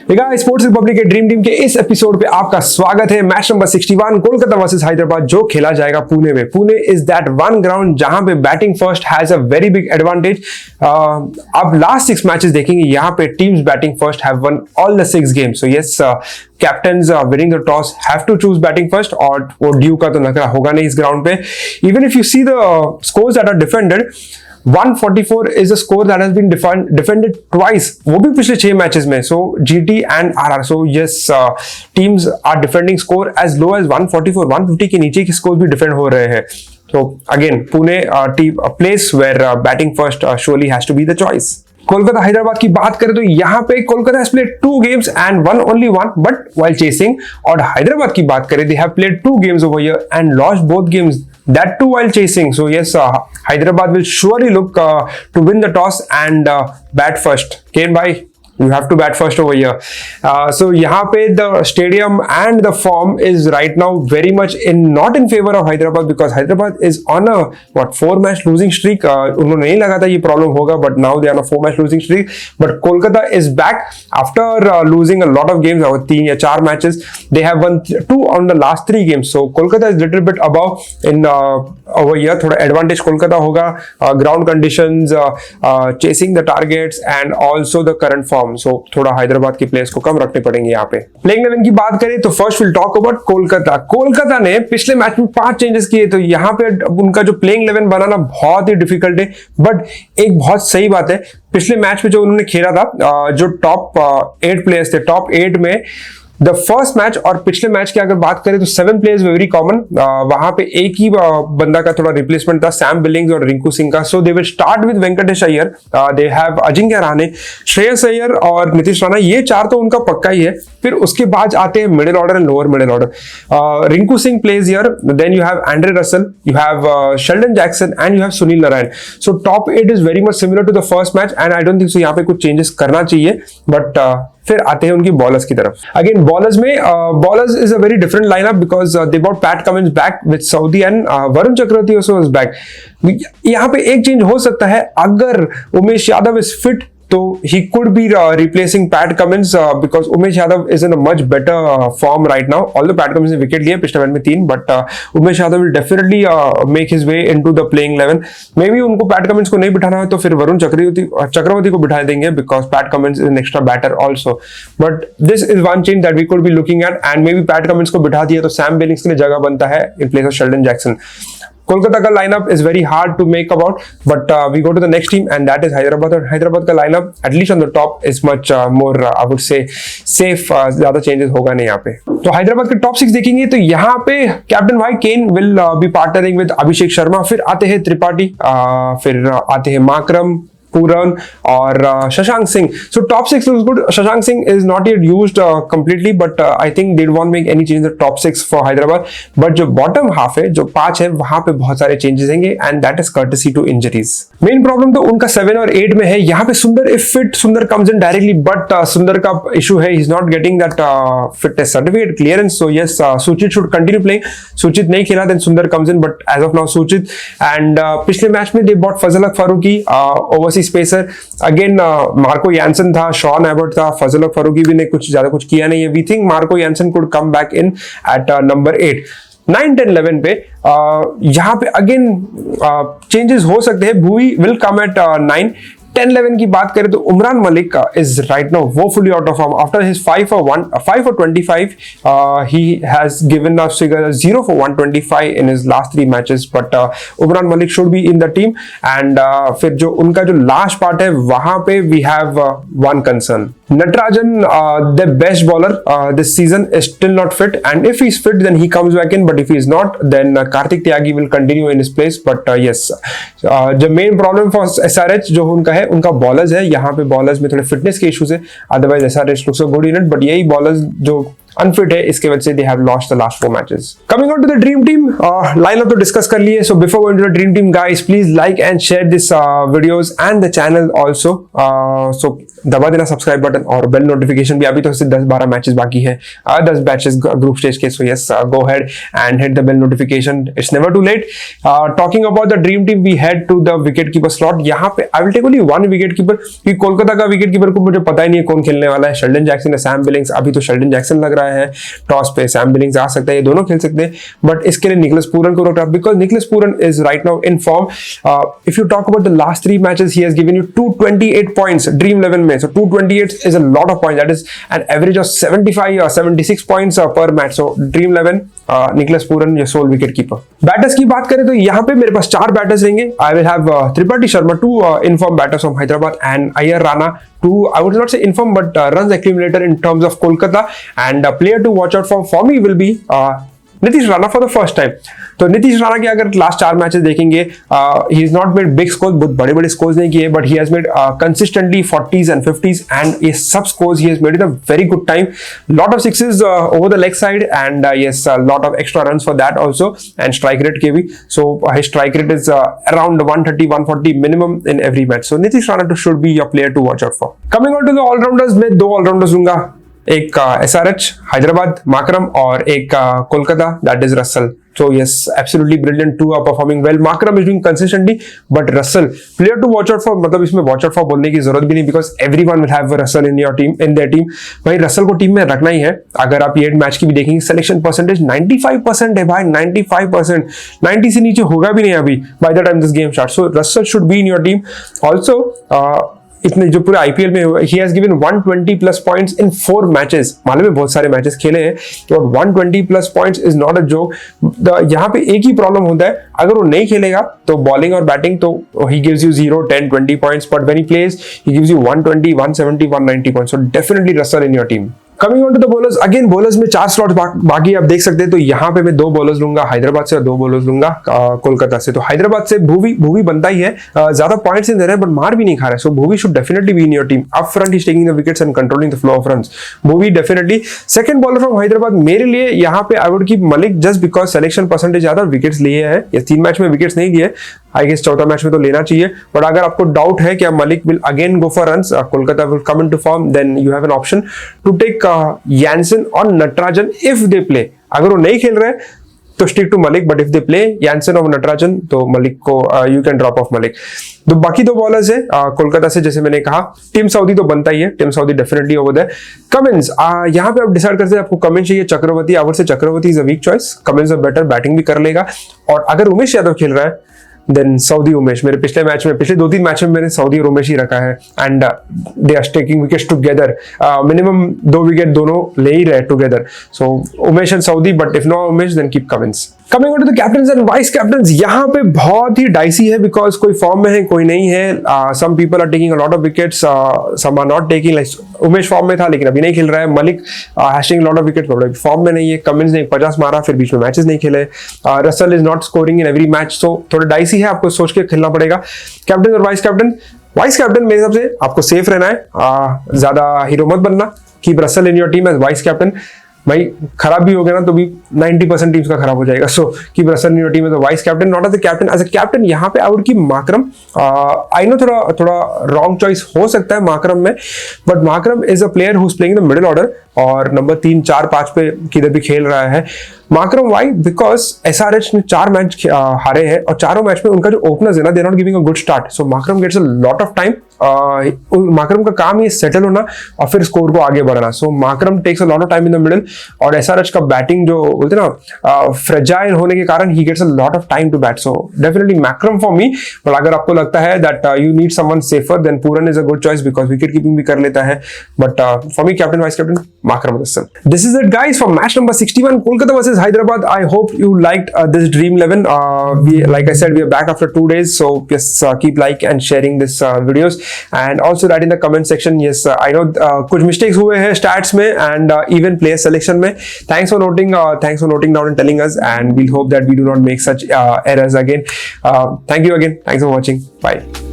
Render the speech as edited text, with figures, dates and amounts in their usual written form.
Sports republic के dream team के इस एपिसोड पे आपका स्वागत है। Match number 61 Kolkata versus Hyderabad जो खेला जाएगा पुणे में। Pune is that one ground जहां पे batting first has a very big advantage. अब लास्ट 6 मैचेस देखेंगे, यहाँ पे teams batting first have won all the 6 games. So yes, captains winning the toss have to choose batting first, और वो due का तो नखरा होगा नहीं इस ग्राउंड पे। Even if you see the scores that are defended, 144 is a score that has been defended twice, वो भी पिछले 6 मैचेस में। So GT and RR, so yes, teams are defending score as low as 144, 150 के नीचे के score भी defend हो रहे हैं। So again, Pune team, a place where batting first surely has to be the choice. Kolkata Hyderabad की बात करें तो यहाँ पे Kolkata has played 2 games and won only 1, but while chasing, और हैदराबाद की बात करें they have played 2 games over here and lost both games, that too while chasing. So yes, Hyderabad will surely look to win the toss and bat first. Kane bhai, you have to bat first over here. So यहाँ पे the stadium and the form is right now very much not in favor of Hyderabad, because Hyderabad is on a 4 match losing streak. उन्होंने नहीं लगा था ये problem होगा, but now they are on a 4 match losing streak. But Kolkata is back after losing a lot of games, 3 या 4 matches. They have won 2 on the last 3 games. So Kolkata is little bit above in over here. थोड़ा advantage Kolkata होगा, ground conditions, chasing the targets and also the current form. सो थोड़ा हैदराबाद की players को कम रखने पड़ेंगे यहाँ पे। प्लेइंग 11 की बात करें तो first will talk about Kolkata ने पिछले मैच में 5 चेंजेस किए, तो यहाँ पे उनका जो प्लेइंग 11 बनाना बहुत ही डिफिकल्ट है। बट एक बहुत सही बात है, पिछले मैच में जो उन्होंने खेला था, जो टॉप 8 प्लेयर्स थे, टॉप 8 में द फर्स्ट मैच और पिछले मैच की अगर बात करें तो 7 प्लेयर्स वेरी कॉमन। वहां पे एक ही बंदा का थोड़ा रिप्लेसमेंट था, सैम बिलिंग्स और रिंकू सिंह का। So they will start with Venkatesh Iyer, they have Ajinkya Rahane, Shreyas Iyer और नीतीश राणा, ये 4 तो उनका पक्का ही है। फिर उसके बाद आते हैं middle order and lower middle order. Rinku Singh plays here, then you have Andre Russell, you have Sheldon Jackson and you have Sunil Narine. So top 8 is very much similar to the first match and I don't think so यहाँ पे कुछ changes करना चाहिए। But फिर आते हैं उनकी bowlers की तरफ। अगेन बॉलर्स में bowlers is a very different lineup because they bought Pat Cummins back with Southee and Varun Chakravarthy also is back. यहाँ पे एक चेंज हो सकता है, अगर उमेश यादव इज फिट तो he could be replacing Pat Cummins because Umesh Yadav is in a much better form right now. Although Pat Cummins ने wicket लिए पिछले मैच में 3, but Umesh Yadav will definitely make his way into the playing 11. Maybe उनको Pat Cummins को नहीं बिठाना है तो फिर वरुण चक्रवर्ती को बिठा देंगे because Pat Cummins is an extra batter also. But this is one change that we could be looking at, and maybe Pat Cummins को बिठा दिया तो Sam Billings के लिए जगह बनता है in place of Sheldon Jackson. Kolkata का lineup is very hard to make about, but we go to the next team and that is Hyderabad. और हैदराबाद का lineup at least on the top is much more I would say safe, ज्यादा changes होगा नहीं यहाँ पे। तो हैदराबाद के टॉप 6 देखेंगे तो यहाँ पे कैप्टन भाई केन will be partnering with Abhishek Sharma, फिर आते हैं त्रिपाठी, फिर आते हैं माकरम, पूरन और Shashank Singh. So top 6 looks good. Shashank Singh is not yet used completely, but I think they won't make any change in the top 6 for Hyderabad. But जो bottom half है, जो 5 है, वहां पे बहुत सारे changes होंगे and that is courtesy to injuries. Main problem तो उनका 7 और 8 में है। यहाँ पे सुंदर if fit, सुंदर comes in directly, but सुंदर का issue है, he's not getting that fitness certificate clearance. So yes, Suchit should continue playing. Suchit नहीं खेला then सुंदर comes in, but as of now Suchit and पिछले मैच में they bought Fazal Haq Farooqi, overseas spacer. Again Marco Jansen था, Sean Abbott था, फजल हक फारूकी भी ने कुछ ज्यादा कुछ किया नहीं है। We think Marco Jansen could come back in at number 8। 9, 10, 11 पे यहाँ पे अगेन चेंजेस हो सकते हैं। Bhuvi will come eight 9। 10, 11 की बात करें तो Umran Malik is right now woefully out of form after his 5 for 25. He has given us figure 0 for 125 in his last 3 matches, but Umran Malik should be in the team. And फिर जो उनका जो last part है वहां पे we have one concern. Natarajan, the best bowler this season, is still not fit, and if he's fit then he comes back in, but if he's not then Karthik Tyagi will continue in his place. But yes, the main problem for SRH जो उनका है, उनका bowlers है। यहाँ पे bowlers में थोड़े fitness के इश्यूज है, otherwise SRH looks so good in it, but यही बॉलर्स जो अनफिट है इसके वजह से they have lost the last 4 matches. Coming on to the dream team, lineup तो डिस्कस कर लिए। So before going to the dream team guys, please like and share this videos and the channel also. सो दबा देना subscribe button और bell notification भी। अभी तो सिर्फ 10-12 मैचेस बाकी है, 10 मैचेस ग्रुप स्टेज के, so yes go head and hit the bell notification, it's never too late. Talking about the dream team, we head to the wicket keeper slot. यहाँ पे I will take only one wicket keeper, क्योंकि कोलकाता का wicket keeper को मुझे पता ही नहीं है कौन खेलने वाला है, शेल्डन जैक्सन या सैम बिलिंग्स। अभी तो शेल्डन जैक्सन लग रहा है टॉस पे, सैम बिलिंग्स आ सकता है, ये दोनों खेल सकते हैं, बट इसके लिए निकोलस पूरन को रखा, because Nicholas Pooran is right now in form. If you talk about the last 3 matches, he has given you 228 points dream 11 में, so 228 is a lot of points, that is an average of 75 or 76 points per match. So dream 11 Nicholas Pooran ये sole wicket keeper. Batters की बात करें तो यहाँ पे मेरे पास 4 batters रहेंगे। I will have Tripathi Sharma, 2 informed batters from Hyderabad, and Iyer Rana, 2 I would not say informed but runs accumulator in terms of Kolkata, and a player to watch out for me will be Nitish Rana for the first time. तो नीतीश राणा के अगर last 4 matches देखेंगे, he is not made big score, बहुत बड़े बड़े scores नहीं किए, but he has made consistently 40s and 50s, and ये सब scores he has made in a very good time. Lot of sixes over the leg side, and yes lot of extra runs for that also, and strike rate के भी। So his strike rate is around 130-140 minimum in every match. So Nitish Rana should be your player to watch out for. Coming on to the allrounders, मैं 2 allrounders लूंगा, एक SRH Hyderabad माकरम और एक Kolkata, that is Russell. So yes, absolutely brilliant. 2 are performing well. Markram is doing consistently, but Russell, player to watch out for. मतलब इसमें watch out for बोलने की जरूरत भी नहीं, because everyone will have a Russell in your team, in their team. भाई Russell को team में रखना ही है। अगर आप ये मैच की भी देखेंगे, सिलेक्शन परसेंटेज 95% है भाई, 95%, 90 से नीचे होगा भी नहीं अभी by the time this game starts. So Russell should be in your team. Also, इतने जो पूरे आईपीएल में हुआ, he has given 120 plus points in 4 matches। मालूम है बहुत सारे मैचेस खेले हैं, तो 120 plus points is not a joke। यहाँ पे एक ही प्रॉब्लम होता है, अगर वो नहीं खेलेगा तो बॉलिंग और बैटिंग तो he gives you 0, 10, 20 points, but when he plays he gives you 120, 170, 190 points। So definitely Russell in your team। Coming on to the bowlers, again bowlers में 4 स्लॉट्स बाकी आप देख सकते हैं। तो यहाँ पे मैं 2 बॉलर्स लूंगा हैदराबाद से और 2 बॉलर्स लूंगा कोलकाता से। तो हैदराबाद से भूवी बनता ही है, ज्यादा पॉइंट्स नहीं दे रहा है, बट मार भी नहीं खा रहा है। So Bhuvi should definitely be in your team. Up front he is taking the wickets and controlling the flow of runs. Bhuvi definitely. Second bowler from Hyderabad मेरे लिए यहाँ पे I would keep Malik, just because selection percentage ज्यादा, wickets लिए है, ये 3 match में wickets नहीं लिए, आई गेस 4था मैच में तो लेना चाहिए। बट अगर आपको डाउट है कि Malik will again go for runs, Kolkata will come into form, then you have an option to take Jansen और नटराजन इफ दे प्ले। अगर वो नहीं खेल रहे तो stick to Malik, but if they play Jansen और नटराजन तो मलिक को you can drop off Malik. तो बाकी 2 बॉलर्स है कोलकाता से, जैसे मैंने कहा टिम साउदी तो बनता ही है, Tim Southee definitely over there. Cummins, यहाँ पे आप डिसाइड करते हैं आपको कमिंस चाहिए चक्रवर्ती, आवर से Chakravarthy is a weak choice, Cummins a better, batting भी कर लेगा। और अगर उमेश यादव खेल रहा है देन सऊदी उमेश। मेरे पिछले मैच में, पिछले 2-3 मैच में मैंने सऊदी और उमेश ही रखा है, and they are taking wickets together, minimum 2 wicket दोनों ले ही रहे together. So Umesh and Southee, but if not Umesh then keep Cummins. Coming on to the captains and vice captains, यहाँ पे बहुत ही डाइसी है, बिकॉज कोई फॉर्म में है कोई नहीं है। Some people are taking a lot of wickets, some are not taking, like Umesh form में था लेकिन अभी नहीं खेल रहा है। Malik hashing lot of wickets, form में नहीं है। कमिंस ने 50 मारा, फिर बीच में मैचेस नहीं खेले। Russell is not scoring in every match, so थोड़ा डाइसी है, आपको सोच के खेलना पड़ेगा। कैप्टन और वाइस कैप्टन मेरे हिसाब से आपको सेफ रहना है, ज्यादा हीरो मत बनना। Keep Russell in your team as vice captain. भाई खराब भी हो गया ना तो भी 90% टीम्स का खराब हो जाएगा। So keep Russell in your team as a vice captain, not as a captain. As a captain यहाँ पे I would keep Markram. I know थोड़ा रॉन्ग चॉइस हो सकता है माकरम में, but Markram is a player who is playing the middle order और number 3, 4, 5 पे किधर भी खेल रहा है। माकरम वाई, बिकॉज SRH ने 4 मैच हारे हैं और चारों मैच में उनका जो ओपनर्स है ना, they are not giving a good start. So Markram gets a lot of time. Markram का काम ही सेटल होना और फिर स्कोर को आगे बढ़ाना। So Markram takes a lot of time in the middle, और SRH का बैटिंग जो बोलते ना फ्रेजाइल होने के कारण ही gets a lot of time to bat. So definitely Markram for me. But अगर आपको लगता है that you need someone safer, then Pooran is a good choice, because wicket keeping भी कर लेता है। But for me captain vice captain Markram Russell. This is it guys for match number 61, Kolkata versus Hyderabad. I hope you liked this Dream 11. Like I said, we are back after 2 days, so just keep like and sharing this videos, and also write in the comment section. Yes, I know कुछ mistakes हुए हैं stats में and even player selection में. Thanks for noting down and telling us, and we'll hope that we do not make such errors again. Thank you again. Thanks for watching. Bye.